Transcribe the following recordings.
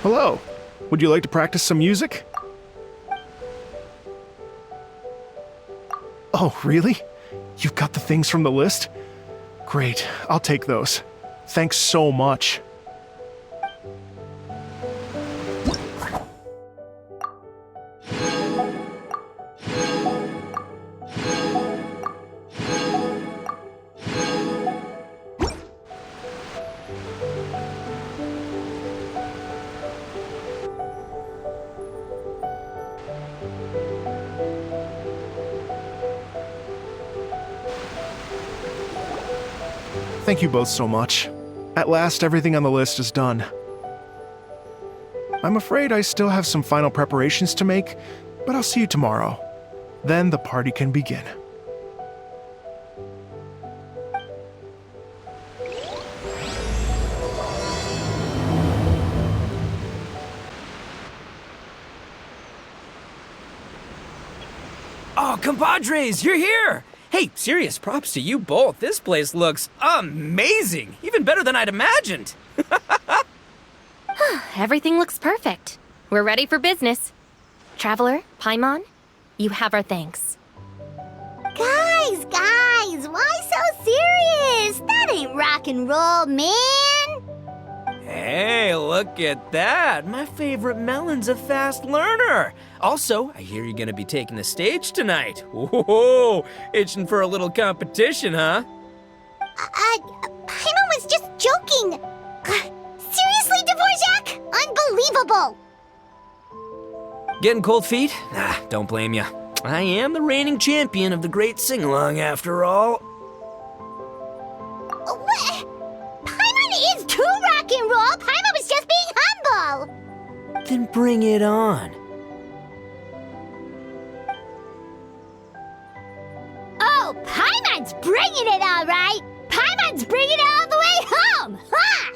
Hello. Would you like to practice some music? Oh, really? You've got the things from the list? Great, I'll take those. Thanks so much. Thank you both so much. At last, everything on the list is done. I'm afraid I still have some final preparations to make, but I'll see you tomorrow. Then the party can begin. Oh, compadres, you're here! Hey, serious props to you both. This place looks amazing. Even better than I'd imagined. Everything looks perfect. We're ready for business. Traveler, Paimon, you have our thanks. Guys, why so serious? That ain't rock and roll, man. Hey, look at that. My favorite melon's a fast learner. Also, I hear you're gonna be taking the stage tonight. Whoa, itching for a little competition, huh? Paimon was just joking. Seriously, Dvorak? Unbelievable. Getting cold feet? Nah, don't blame ya. I am the reigning champion of the great sing-along after all. What? Paimon is too rock and roll. Paimon was just being humble. Then bring it on. Oh, Paimon's bringing it all right. Paimon's bringing it all the way home. Ha!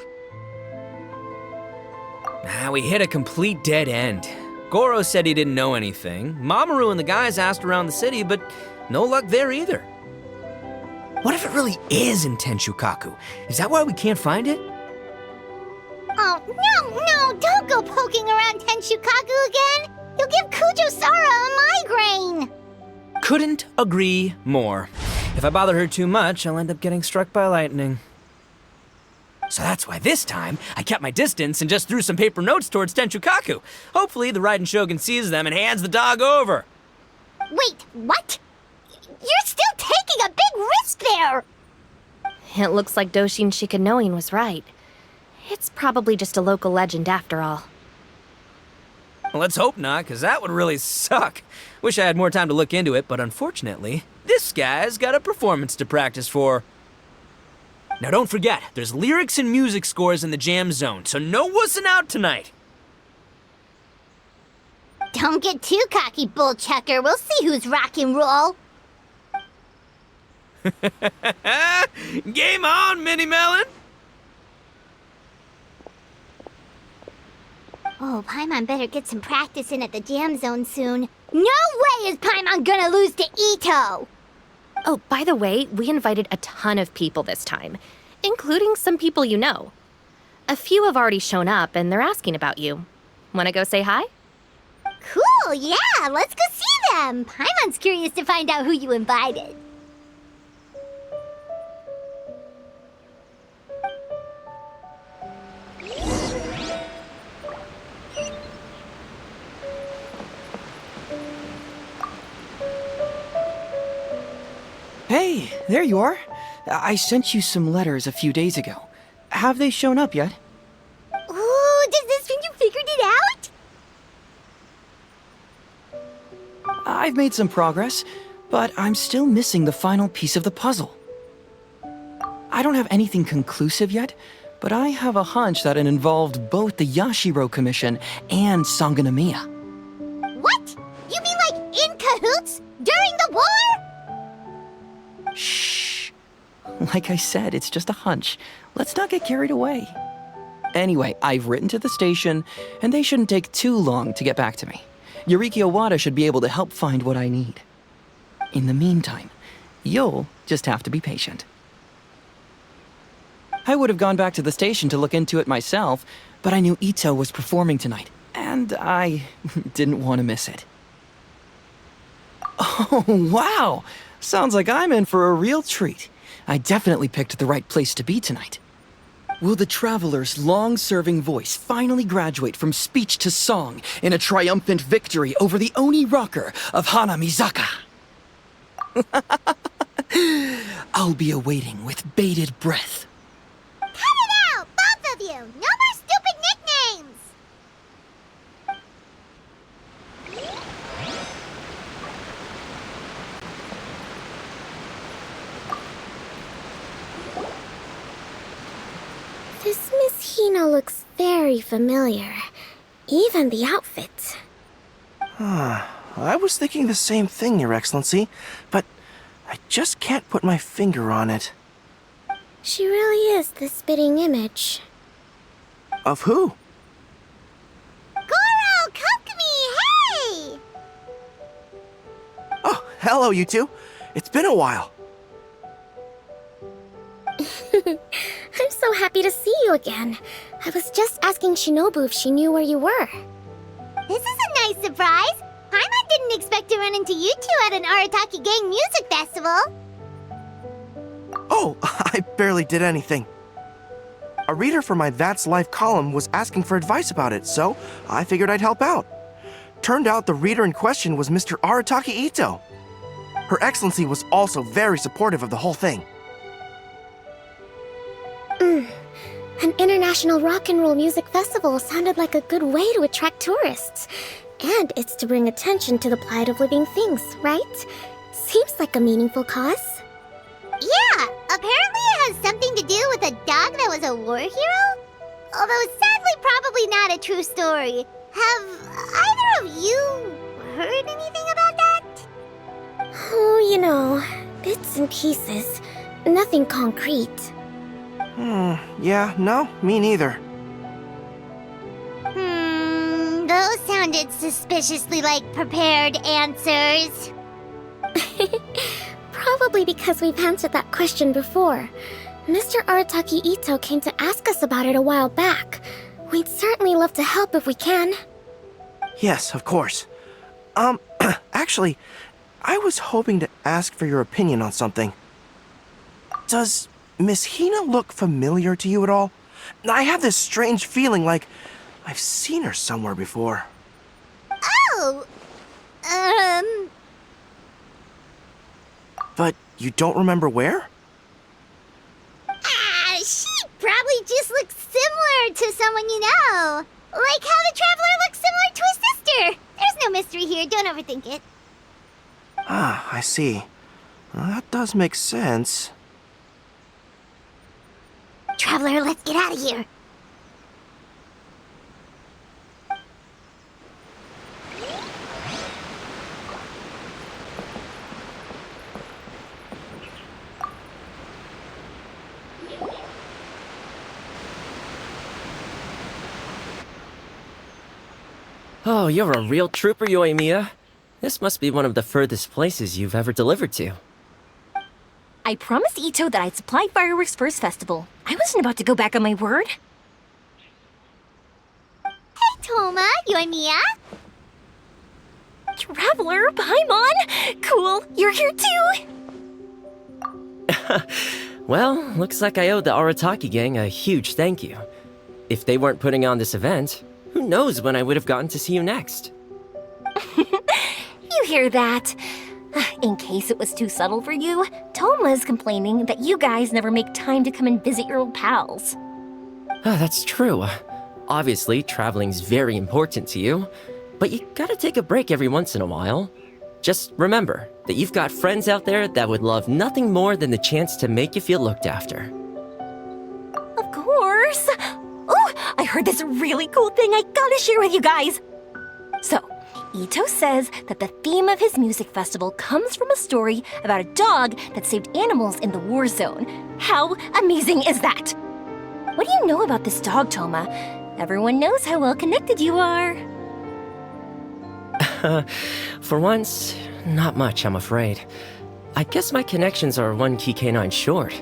We hit a complete dead end. Goro said he didn't know anything. Mamoru and the guys asked around the city, but no luck there either. What if it really is in Tenshukaku? Is that why we can't find it? Oh, no, don't go poking around Tenshukaku again. You'll give Kujo-Sara a migraine. Couldn't agree more. If I bother her too much, I'll end up getting struck by lightning. So that's why this time, I kept my distance and just threw some paper notes towards Tenshukaku. Hopefully the Raiden Shogun sees them and hands the dog over. Wait, what? You're still taking a big risk there! It looks like Doshin Shikanoin was right. It's probably just a local legend after all. Well, let's hope not, because that would really suck. Wish I had more time to look into it, but unfortunately, this guy's got a performance to practice for. Now don't forget, there's lyrics and music scores in the jam zone, so no wussing out tonight. Don't get too cocky, bullchucker. We'll see who's rock and roll. Game on, Mini Melon! Oh, Paimon better get some practice in at the jam zone soon. No way is Paimon gonna lose to Ito! Oh, by the way, we invited a ton of people this time, including some people you know. A few have already shown up, and they're asking about you. Wanna go say hi? Cool, yeah, let's go see them. Paimon's curious to find out who you invited. Hey, there you are. I sent you some letters a few days ago. Have they shown up yet? Ooh, does this mean you figured it out? I've made some progress, but I'm still missing the final piece of the puzzle. I don't have anything conclusive yet, but I have a hunch that it involved both the Yashiro Commission and Sangonomiya. What? You mean like in cahoots? During the war? Shh. Like I said, it's just a hunch. Let's not get carried away. Anyway, I've written to the station, and they shouldn't take too long to get back to me. Yuriki Owada should be able to help find what I need. In the meantime, you'll just have to be patient. I would have gone back to the station to look into it myself, but I knew Ito was performing tonight, and I didn't want to miss it. Oh, wow! Sounds like I'm in for a real treat. I definitely picked the right place to be tonight. Will the Traveler's long-serving voice finally graduate from speech to song in a triumphant victory over the Oni rocker of Hanamizaka? I'll be awaiting with bated breath. Cut it out, both of you! No more stupid nicknames! This Miss Hina looks very familiar. Even the outfit. I was thinking the same thing, Your Excellency, but I just can't put my finger on it. She really is the spitting image. Of who? Goro! Kokumi! Hey! Oh, hello, you two. It's been a while. I'm so happy to see you again. I was just asking Shinobu if she knew where you were. This is a nice surprise. Paimon didn't expect to run into you two at an Arataki Gang music festival. Oh, I barely did anything. A reader for my That's Life column was asking for advice about it, so I figured I'd help out. Turned out the reader in question was Mr. Arataki Ito. Her Excellency was also very supportive of the whole thing. An international rock and roll music festival sounded like a good way to attract tourists. And it's to bring attention to the plight of living things, right? Seems like a meaningful cause. Yeah, apparently it has something to do with a dog that was a war hero? Although sadly probably not a true story. Have either of you heard anything about that? Oh, you know, bits and pieces. Nothing concrete. Yeah, no, me neither. Those sounded suspiciously like prepared answers. Probably because we've answered that question before. Mr. Arataki Ito came to ask us about it a while back. We'd certainly love to help if we can. Yes, of course. Actually, I was hoping to ask for your opinion on something. Does Miss Hina look familiar to you at all? I have this strange feeling like I've seen her somewhere before. Oh! But you don't remember where? She probably just looks similar to someone you know. Like how the Traveler looks similar to his sister. There's no mystery here, don't overthink it. Ah, I see. Well, that does make sense. Traveler, let's get out of here. Oh, you're a real trooper, Yoimiya. This must be one of the furthest places you've ever delivered to. I promised Ito that I'd supply fireworks for his festival. I wasn't about to go back on my word. Hey, Toma, Yoimiya. Traveler, Paimon! Cool, you're here too! Well, looks like I owe the Arataki gang a huge thank you. If they weren't putting on this event, who knows when I would have gotten to see you next. You hear that? In case it was too subtle for you, Toma's complaining that you guys never make time to come and visit your old pals. That's true. Obviously, traveling's very important to you, but you gotta take a break every once in a while. Just remember that you've got friends out there that would love nothing more than the chance to make you feel looked after. Of course! Oh, I heard this really cool thing I gotta share with you guys! So, Ito says that the theme of his music festival comes from a story about a dog that saved animals in the war zone. How amazing is that? What do you know about this dog, Toma? Everyone knows how well connected you are. For once, not much, I'm afraid. I guess my connections are one key canine short.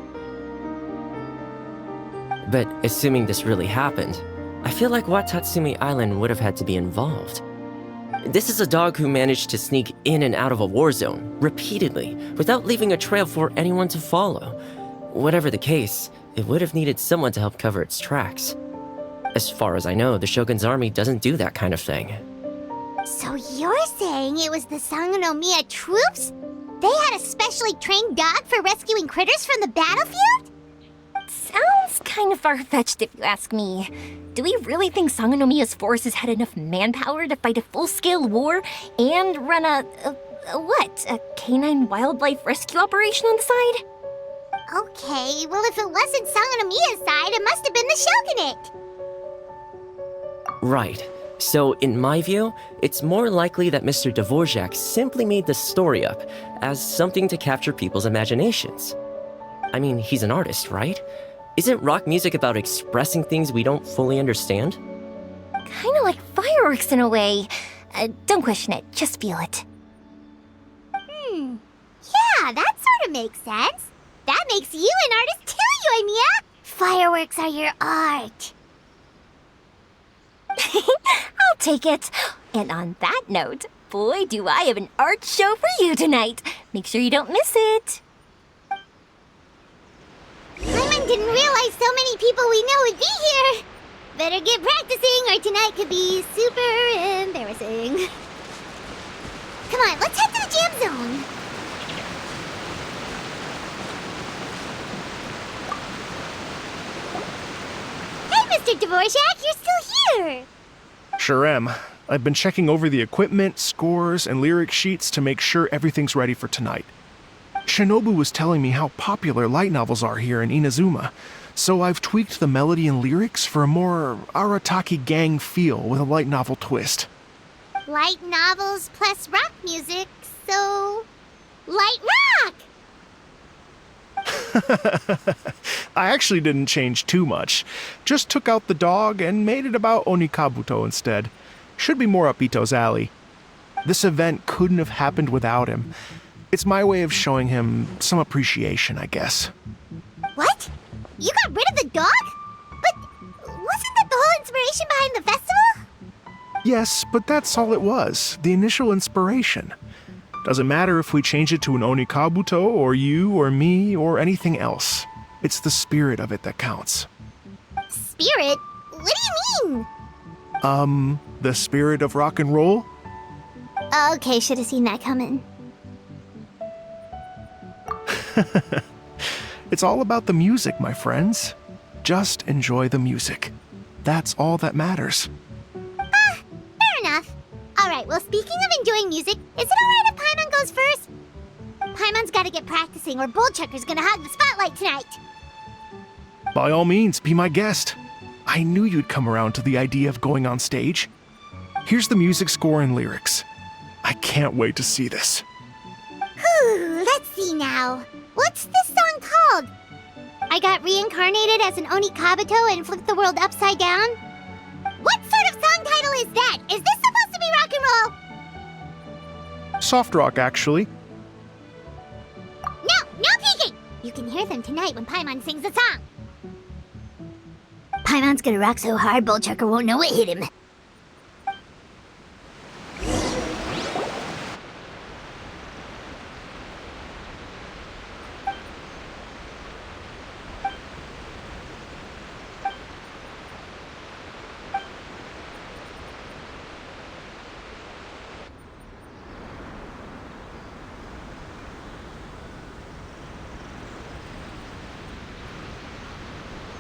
But assuming this really happened, I feel like Watatsumi Island would have had to be involved. This is a dog who managed to sneak in and out of a war zone, repeatedly, without leaving a trail for anyone to follow. Whatever the case, it would have needed someone to help cover its tracks. As far as I know, the Shogun's army doesn't do that kind of thing. So you're saying it was the Sangonomiya troops? They had a specially trained dog for rescuing critters from the battlefield? Sounds kind of far-fetched if you ask me. Do we really think Sangonomiya's forces had enough manpower to fight a full-scale war and run a canine wildlife rescue operation on the side? Okay, well if it wasn't Sangonomiya's side, it must have been the Shogunate. Right. So, in my view, it's more likely that Mr. Dvorak simply made the story up as something to capture people's imaginations. I mean, he's an artist, right? Isn't rock music about expressing things we don't fully understand? Kinda like fireworks in a way. Don't question it, just feel it. Yeah, that sort of makes sense. That makes you an artist too, Yoimiya! Fireworks are your art. I'll take it. And on that note, boy, do I have an art show for you tonight. Make sure you don't miss it. Paimon didn't realize so many people we know would be here. Better get practicing or tonight could be super embarrassing. Come on, let's head to the jam zone. Hey, Mr. Dvorak, you're still here. Sure am. I've been checking over the equipment, scores, and lyric sheets to make sure everything's ready for tonight. Shinobu was telling me how popular light novels are here in Inazuma, so I've tweaked the melody and lyrics for a more Arataki gang feel with a light novel twist. Light novels plus rock music, so... light rock! I actually didn't change too much. Just took out the dog and made it about Onikabuto instead. Should be more up Ito's alley. This event couldn't have happened without him. It's my way of showing him some appreciation, I guess. What? You got rid of the dog? But wasn't that the whole inspiration behind the festival? Yes, but that's all it was. The initial inspiration. Doesn't matter if we change it to an Onikabuto, or you, or me, or anything else. It's the spirit of it that counts. Spirit? What do you mean? The spirit of rock and roll? Okay, should have seen that coming. It's all about the music, my friends. Just enjoy the music. That's all that matters. Fair enough. Alright, well speaking of enjoying music, is it alright if Paimon goes first? Paimon's gotta get practicing or Bullchucker's gonna hog the spotlight tonight. By all means, be my guest. I knew you'd come around to the idea of going on stage. Here's the music score and lyrics. I can't wait to see this. Whew, let's see now. What's this song called? I got reincarnated as an Onikabuto and flipped the world upside down? What sort of song title is that? Is this supposed to be rock and roll? Soft rock, actually. No peeking! You can hear them tonight when Paimon sings the song. Paimon's gonna rock so hard, Bullchucker won't know what hit him.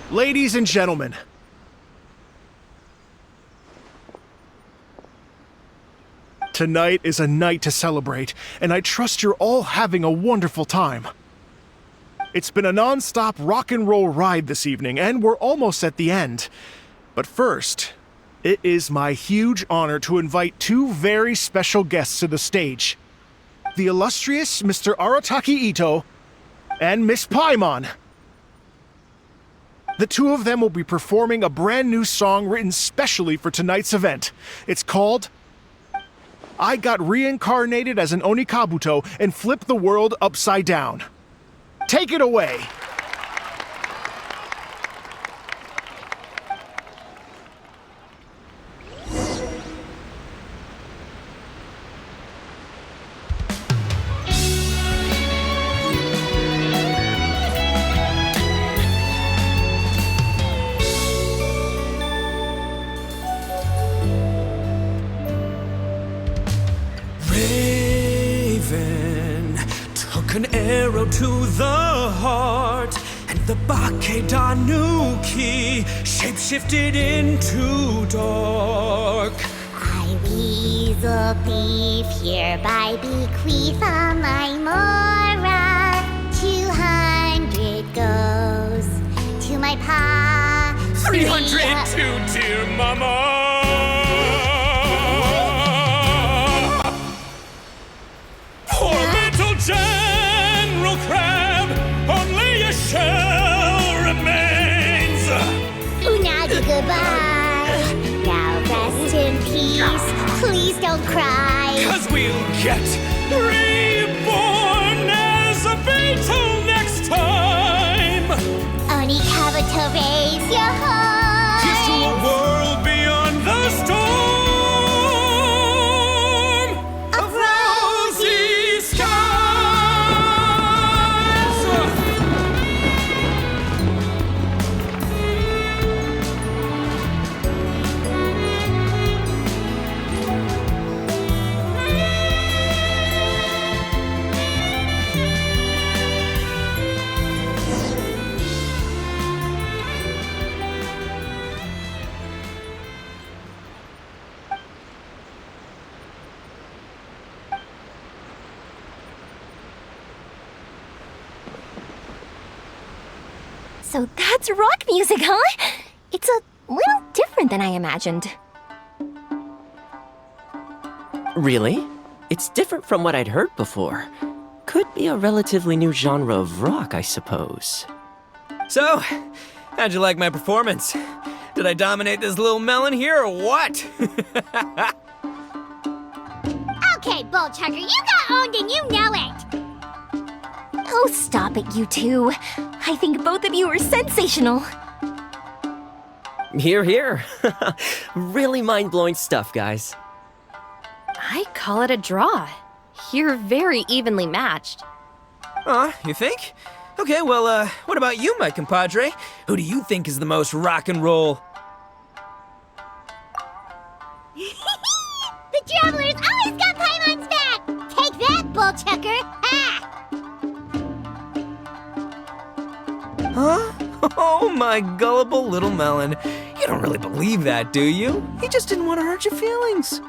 Ladies and gentlemen, tonight is a night to celebrate, and I trust you're all having a wonderful time. It's been a non-stop rock and roll ride this evening, and we're almost at the end. But first, it is my huge honor to invite two very special guests to the stage. The illustrious Mr. Arataki Ito and Miss Paimon. The two of them will be performing a brand new song written specially for tonight's event. It's called I Got Reincarnated as an Onikabuto and Flipped the World Upside Down. Take it away! An arrow to the heart, and the Bakedanuki shapeshifted into dark. I, weasel thief, hereby bequeath all my mora. 200 goes to my pa. 300 to dear mama. Poor little General Crab, only a shell remains. Unagi, goodbye. Now rest in peace. Please don't cry. 'Cause we'll get reborn as a beetle next time. Oni Kabuto, raise your heart. Here's to a world beyond the storm of rosy skies. So that's rock music, huh? It's a little different than I imagined. Really? It's different from what I'd heard before. Could be a relatively new genre of rock, I suppose. So, how'd you like my performance? Did I dominate this little melon here or what? Okay, Bullchucker, you got owned and you know it. Oh, stop it, you two. I think both of you are sensational. Hear, hear. Really mind-blowing stuff, guys. I call it a draw. You're very evenly matched. You think? Okay, well, what about you, my compadre? Who do you think is the most rock and roll? The Traveler's always got Paimon's back. Take that, Bullchucker. Ha! Huh? Oh, my gullible little melon. You don't really believe that, do you? He just didn't want to hurt your feelings.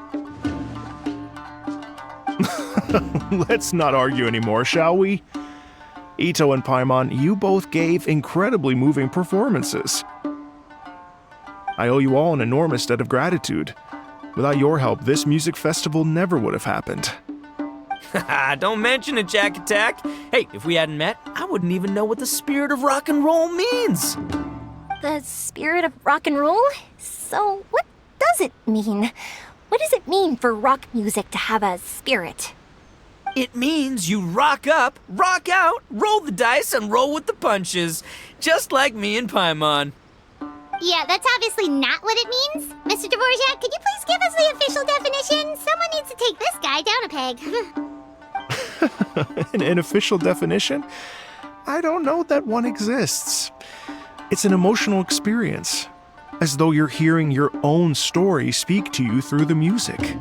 Let's not argue anymore, shall we? Ito and Paimon, you both gave incredibly moving performances. I owe you all an enormous debt of gratitude. Without your help, this music festival never would have happened. Haha, don't mention it, Jack Attack. Hey, if we hadn't met, I wouldn't even know what the spirit of rock and roll means. The spirit of rock and roll? So, what does it mean? What does it mean for rock music to have a spirit? It means you rock up, rock out, roll the dice, and roll with the punches. Just like me and Paimon. Yeah, that's obviously not what it means. Mr. Dvorak, could you please give us the official definition? Someone needs to take this guy down a peg. An official definition? I don't know that one exists. It's an emotional experience, as though you're hearing your own story speak to you through the music.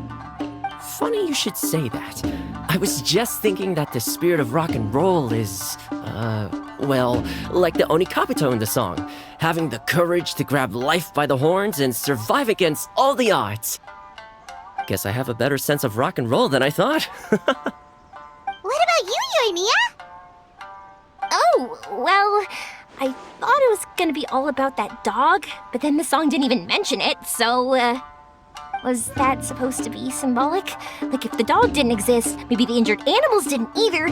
Funny you should say that. I was just thinking that the spirit of rock and roll is, well, like the Onikabuto in the song, having the courage to grab life by the horns and survive against all the odds. Guess I have a better sense of rock and roll than I thought. What about you, Yoimiya? Oh, well, I thought it was gonna be all about that dog, but then the song didn't even mention it, so, was that supposed to be symbolic? Like, if the dog didn't exist, maybe the injured animals didn't either.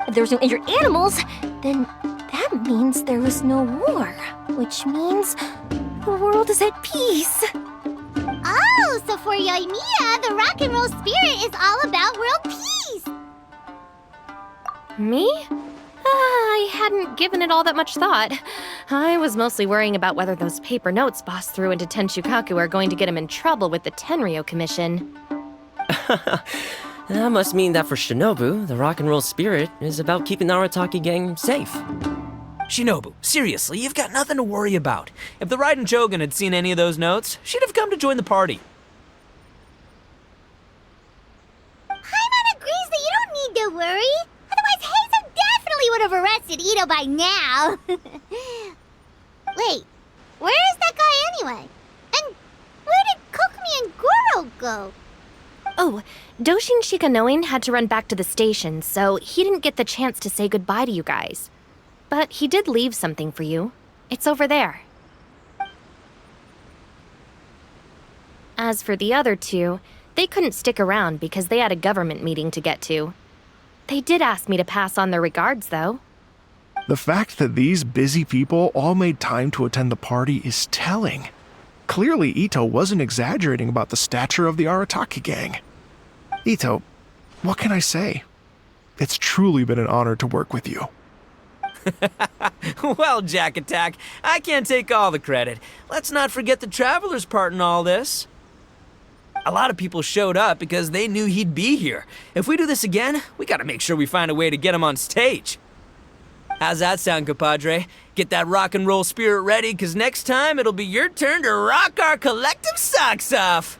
If there was no injured animals, then that means there was no war, which means the world is at peace. Oh, so for Yoimiya, the rock and roll spirit is all about world peace. Me? I hadn't given it all that much thought. I was mostly worrying about whether those paper notes Boss threw into Tenshukaku are going to get him in trouble with the Tenryo Commission. That must mean that for Shinobu, the rock and roll spirit is about keeping the Arataki gang safe. Shinobu, seriously, you've got nothing to worry about. If the Raiden Shogun had seen any of those notes, she'd have come to join the party. Paimon agrees that you don't need to worry. busted Ito by now. Wait, where is that guy anyway? And where did Kokumi and Goro go? Oh, Doshin Shikanoin had to run back to the station, so he didn't get the chance to say goodbye to you guys. But he did leave something for you. It's over there. As for the other two, they couldn't stick around because they had a government meeting to get to. They did ask me to pass on their regards, though. The fact that these busy people all made time to attend the party is telling. Clearly, Ito wasn't exaggerating about the stature of the Arataki gang. Ito, what can I say? It's truly been an honor to work with you. Well, Jack Attack, I can't take all the credit. Let's not forget the Traveler's part in all this. A lot of people showed up because they knew he'd be here. If we do this again, we gotta make sure we find a way to get him on stage. How's that sound, compadre? Get that rock and roll spirit ready, because next time it'll be your turn to rock our collective socks off.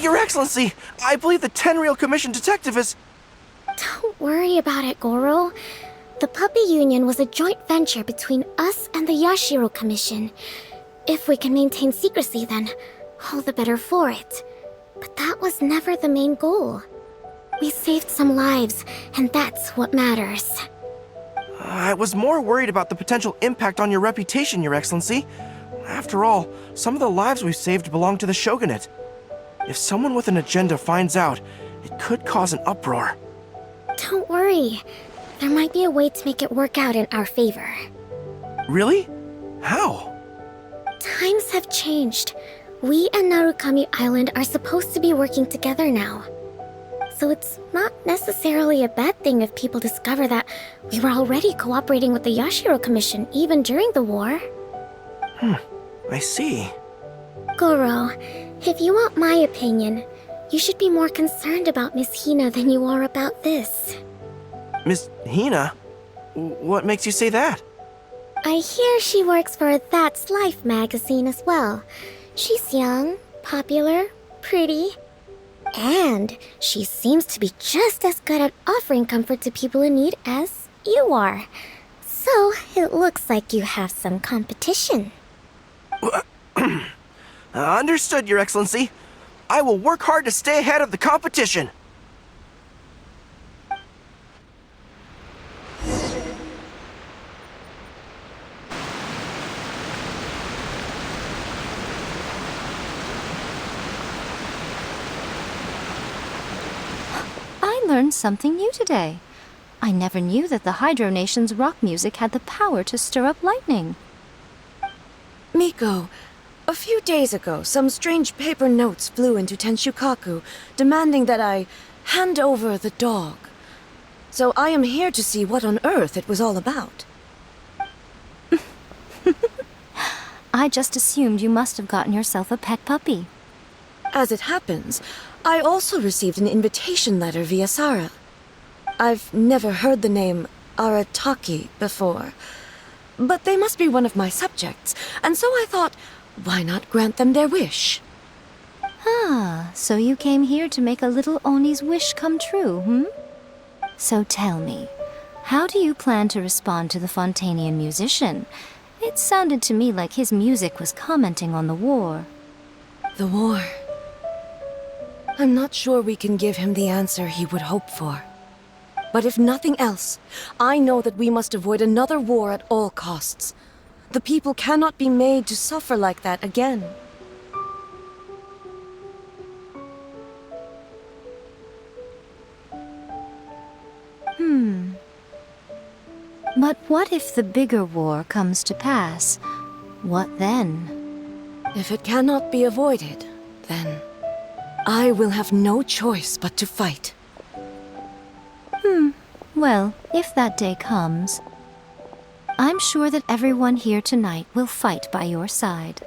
Your Excellency, I believe the Tenryou Commission detective is... Don't worry about it, Goro. The Puppy Union was a joint venture between us and the Yashiro Commission. If we can maintain secrecy, then all the better for it. But that was never the main goal. We saved some lives, and that's what matters. I was more worried about the potential impact on your reputation, Your Excellency. After all, some of the lives we've saved belong to the Shogunate. If someone with an agenda finds out, it could cause an uproar. Don't worry. There might be a way to make it work out in our favor. Really? How? Times have changed. We and Narukami Island are supposed to be working together now. So it's not necessarily a bad thing if people discover that we were already cooperating with the Yashiro Commission even during the war. I see. Goro, if you want my opinion, you should be more concerned about Miss Hina than you are about this. Miss Hina? What makes you say that? I hear she works for That's Life magazine as well. She's young, popular, pretty, and she seems to be just as good at offering comfort to people in need as you are. So it looks like you have some competition. Understood, Your Excellency. I will work hard to stay ahead of the competition. I learned something new today. I never knew that the Hydro Nation's rock music had the power to stir up lightning. Miko, a few days ago, some strange paper notes flew into Tenshukaku, demanding that I hand over the dog. So I am here to see what on earth it was all about. I just assumed you must have gotten yourself a pet puppy. As it happens, I also received an invitation letter via Sara. I've never heard the name Arataki before, but they must be one of my subjects, and so I thought, why not grant them their wish? Ah, so you came here to make a little Oni's wish come true, So tell me, how do you plan to respond to the Fontanian musician? It sounded to me like his music was commenting on the war. The war. I'm not sure we can give him the answer he would hope for. But if nothing else, I know that we must avoid another war at all costs. The people cannot be made to suffer like that again. But what if the bigger war comes to pass? What then? If it cannot be avoided, then I will have no choice but to fight. Well, if that day comes, I'm sure that everyone here tonight will fight by your side.